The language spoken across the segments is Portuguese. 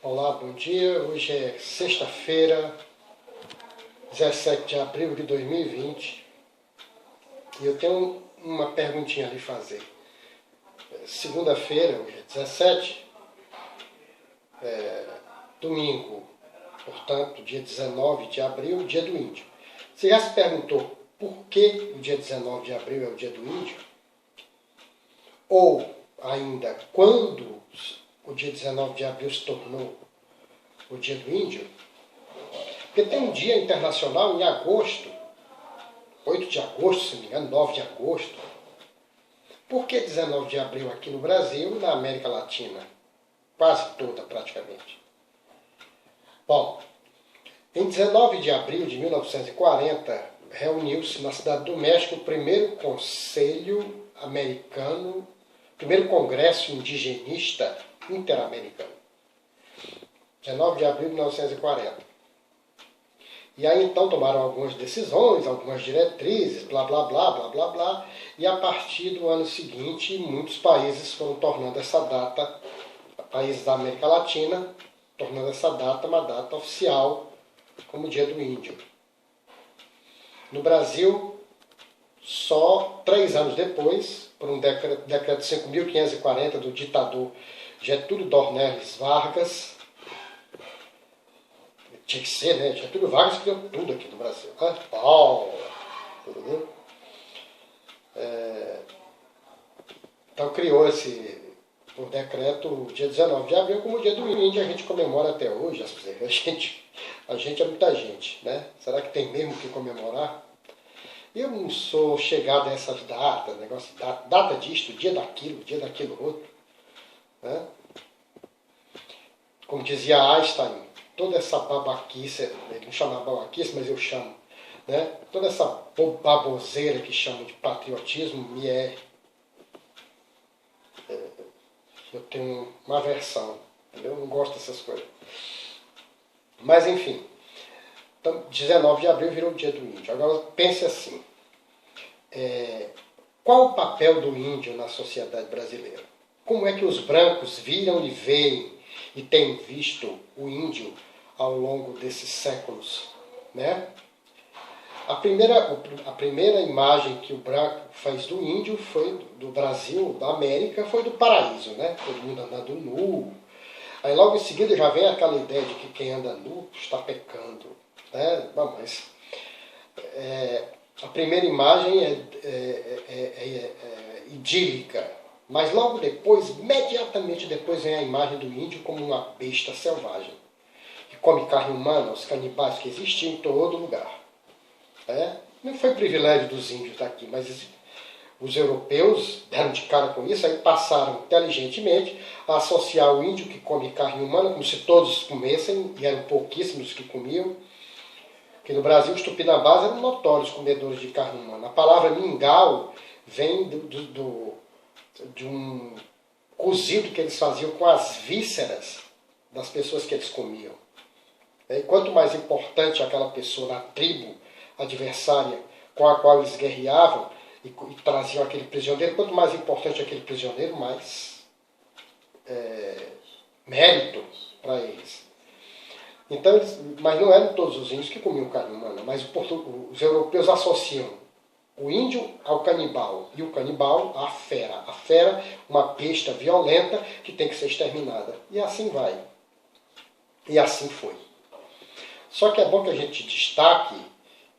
Olá, bom dia. Hoje é sexta-feira, 17 de abril de 2020 e eu tenho uma perguntinha a lhe fazer. Segunda-feira, hoje é 17, domingo, portanto, dia 19 de abril, dia do índio. Você já se perguntou por que o dia 19 de abril é o dia do índio? Ou ainda, quando o dia 19 de abril se tornou o dia do índio? Porque tem um dia internacional em agosto, 8 de agosto, se não me engano, 9 de agosto. Por que 19 de abril aqui no Brasil e na América Latina? Quase toda, praticamente. Bom, em 19 de abril de 1940, reuniu-se na Cidade do México o primeiro Conselho Americano, primeiro Congresso Indigenista Interamericano. 19 de abril de 1940. E aí então tomaram algumas decisões, algumas diretrizes, blá blá blá, blá blá blá, e a partir do ano seguinte muitos países foram tornando essa data, países da América Latina, tornando essa data uma data oficial como o Dia do Índio. No Brasil, só 3 anos depois, por um decreto 5.540 do ditador Getúlio Dornelles Vargas, tinha que ser, né? Getúlio Vargas criou tudo aqui no Brasil. Entendeu? Então criou por decreto, o dia 19 de abril, como o dia do índio, a gente comemora até hoje. A gente é muita gente, né? Será que tem mesmo que comemorar? Eu não sou chegado a essas datas, negócio de data disto, dia daquilo outro. Né? Como dizia Einstein, toda essa babaquice, ele não chama babaquice, mas eu chamo, né? Toda essa baboseira que chamam de patriotismo eu tenho uma aversão, eu não gosto dessas coisas. Mas enfim, então 19 de abril virou o dia do índio. Agora pense assim, qual o papel do índio na sociedade brasileira? Como é que os brancos viram e veem e têm visto o índio ao longo desses séculos, né? A primeira imagem que o branco fez do índio foi do Brasil, da América, foi do paraíso, né? Todo mundo andando nu. Aí logo em seguida já vem aquela ideia de que quem anda nu está pecando, né? Bom, mas a primeira imagem é idílica, mas logo depois, imediatamente depois, vem a imagem do índio como uma besta selvagem, que come carne humana, os canibais que existiam em todo lugar. Não foi privilégio dos índios daqui, mas os europeus deram de cara com isso, aí passaram inteligentemente a associar o índio que come carne humana, como se todos comessem, e eram pouquíssimos que comiam. Porque no Brasil os tupinambás eram notórios comedores de carne humana. A palavra mingau vem de um cozido que eles faziam com as vísceras das pessoas que eles comiam. E quanto mais importante aquela pessoa na tribo adversária com a qual eles guerreavam e traziam aquele prisioneiro, quanto mais importante aquele prisioneiro, mais mérito para eles. Então, mas não eram todos os índios que comiam carne humana, mas os europeus associam o índio ao canibal e o canibal à fera. A fera, uma besta violenta que tem que ser exterminada. E assim vai. E assim foi. Só que é bom que a gente destaque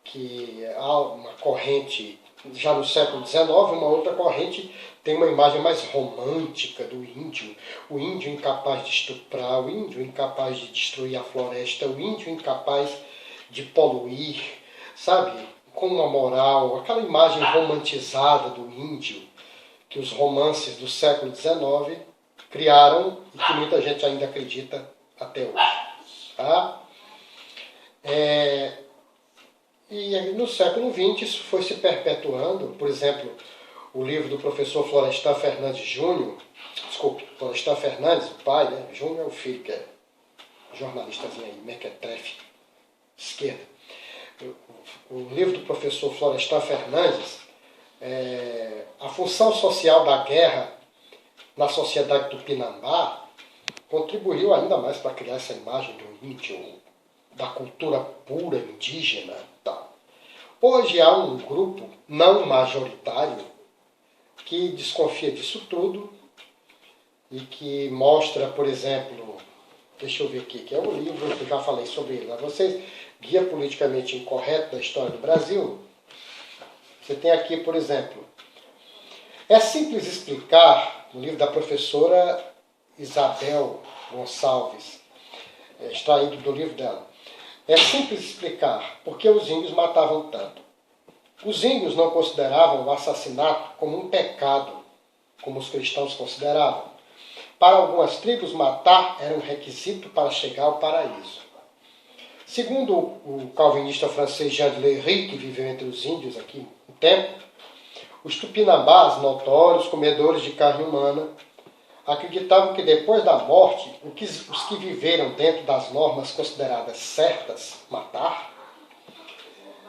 que há uma corrente, já no século XIX, uma outra corrente tem uma imagem mais romântica do índio. O índio incapaz de estuprar, o índio incapaz de destruir a floresta, o índio incapaz de poluir, sabe? Com uma moral, aquela imagem romantizada do índio que os romances do século XIX criaram e que muita gente ainda acredita até hoje. Tá? E no século XX isso foi se perpetuando. Por exemplo, o livro do professor Florestan Fernandes Júnior, Florestan Fernandes, o pai, né? Júnior é o filho, que é jornalistazinho aí, mequetrefe, esquerda. O livro do professor Florestan Fernandes, a função social da guerra na sociedade tupinambá, contribuiu ainda mais para criar essa imagem do índio, da cultura pura indígena e tal. Hoje há um grupo não majoritário que desconfia disso tudo e que mostra, por exemplo, deixa eu ver aqui, que é um livro que eu já falei sobre ele, a vocês, Guia Politicamente Incorreto da História do Brasil. Você tem aqui, por exemplo, é simples explicar, no livro da professora Isabel Gonçalves, extraído do livro dela, é simples explicar por que os índios matavam tanto. Os índios não consideravam o assassinato como um pecado, como os cristãos consideravam. Para algumas tribos, matar era um requisito para chegar ao paraíso. Segundo o calvinista francês Jean de Léry, que viveu entre os índios aqui um tempo, os tupinambás, notórios comedores de carne humana, acreditavam que depois da morte, os que viveram dentro das normas consideradas certas, matar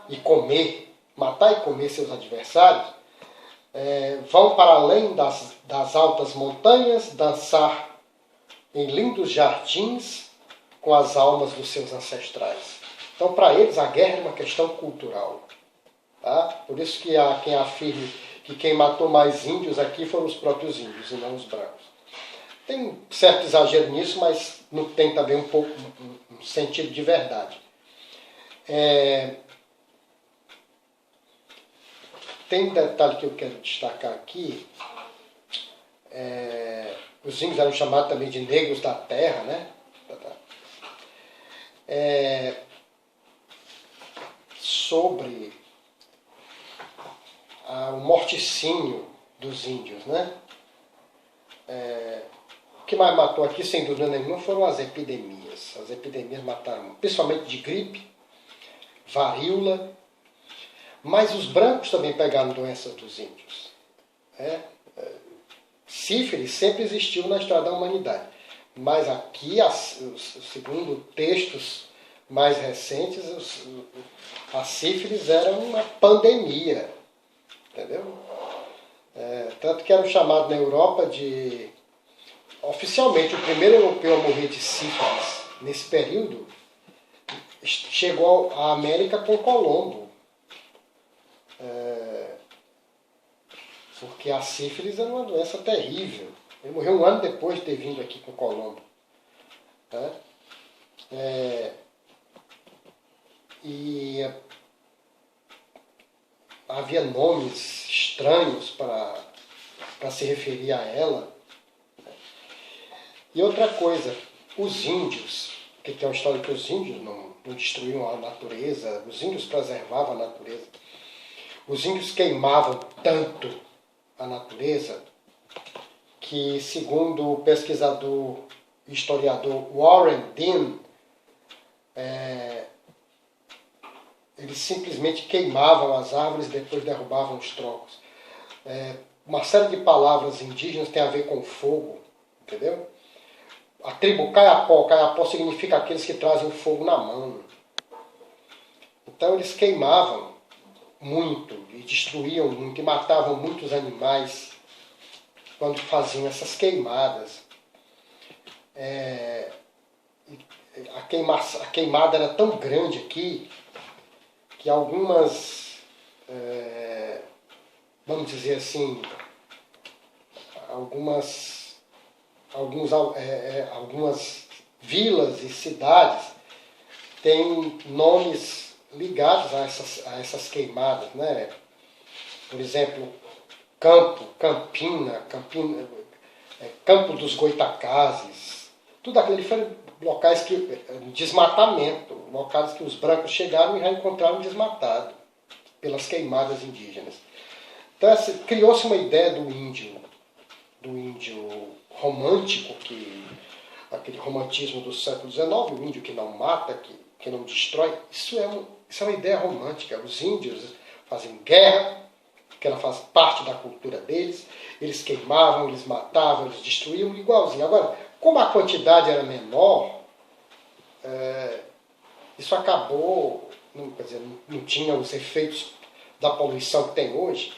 e comer seus adversários, vão para além das altas montanhas, dançar em lindos jardins com as almas dos seus ancestrais. Então, para eles, a guerra é uma questão cultural. Tá? Por isso que há quem afirme que quem matou mais índios aqui foram os próprios índios e não os brancos. Tem um certo exagero nisso, mas não tem também um sentido de verdade. Tem um detalhe que eu quero destacar aqui. Os índios eram chamados também de negros da terra, né? Sobre o morticínio dos índios, né? O que mais matou aqui, sem dúvida nenhuma, foram as epidemias. As epidemias mataram, principalmente de gripe, varíola, mas os brancos também pegaram doenças dos índios. Sífilis sempre existiu na história da humanidade, mas aqui, segundo textos mais recentes, a sífilis era uma pandemia, entendeu? Tanto que era chamado na Europa de... Oficialmente, o primeiro europeu a morrer de sífilis nesse período chegou à América com Colombo. Porque a sífilis era uma doença terrível. Ele morreu um ano depois de ter vindo aqui com Colombo. E havia nomes estranhos para se referir a ela. E outra coisa, os índios, que tem uma história que os índios não destruíam a natureza, os índios preservavam a natureza. Os índios queimavam tanto a natureza que, segundo o pesquisador e historiador Warren Dean, eles simplesmente queimavam as árvores e depois derrubavam os troncos. Uma série de palavras indígenas tem a ver com fogo, entendeu? A tribo Kayapó, Kayapó significa aqueles que trazem o fogo na mão. Então eles queimavam muito e destruíam muito e matavam muitos animais quando faziam essas queimadas. A queimada era tão grande aqui que algumas, vamos dizer assim, algumas vilas e cidades têm nomes ligados a essas queimadas, né? Por exemplo, Campina, Campo dos Goitacazes, tudo aquilo foram locais que desmatamento, locais que os brancos chegaram e já encontraram desmatado pelas queimadas indígenas. Então criou-se uma ideia do índio romântico, aquele romantismo do século XIX, o índio que não mata, que não destrói. Isso é uma ideia romântica. Os índios fazem guerra, que ela faz parte da cultura deles, eles queimavam, eles matavam, eles destruíam, igualzinho. Agora, como a quantidade era menor, isso acabou, não tinha os efeitos da poluição que tem hoje,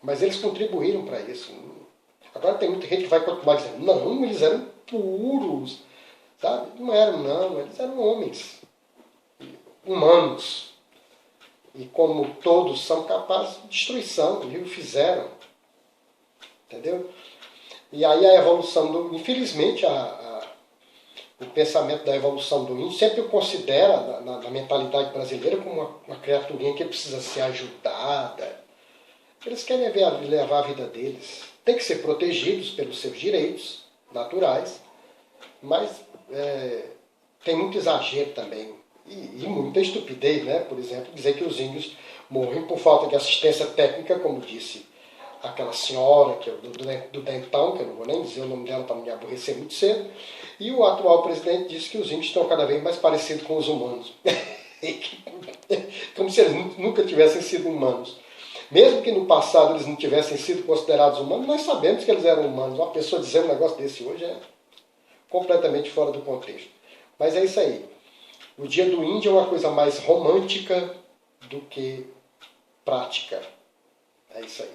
mas eles contribuíram para isso. Agora tem muita gente que vai continuar dizendo, não, eles eram puros, sabe? Não eram, não, eles eram homens, humanos. E como todos são capazes de destruição, e o fizeram. Entendeu? E aí a evolução do... Infelizmente, o pensamento da evolução do índio sempre o considera, na mentalidade brasileira, como uma criaturinha que precisa ser ajudada. Eles querem levar a vida deles. Tem que ser protegidos pelos seus direitos naturais, mas tem muito exagero também. E muita estupidez, né? Por exemplo, dizer que os índios morrem por falta de assistência técnica, como disse aquela senhora do Dentão, que eu não vou nem dizer o nome dela para não me aborrecer muito cedo, e o atual presidente disse que os índios estão cada vez mais parecidos com os humanos. Como se eles nunca tivessem sido humanos. Mesmo que no passado eles não tivessem sido considerados humanos, nós sabemos que eles eram humanos. Uma pessoa dizer um negócio desse hoje é completamente fora do contexto. Mas é isso aí. O Dia do Índio é uma coisa mais romântica do que prática. É isso aí.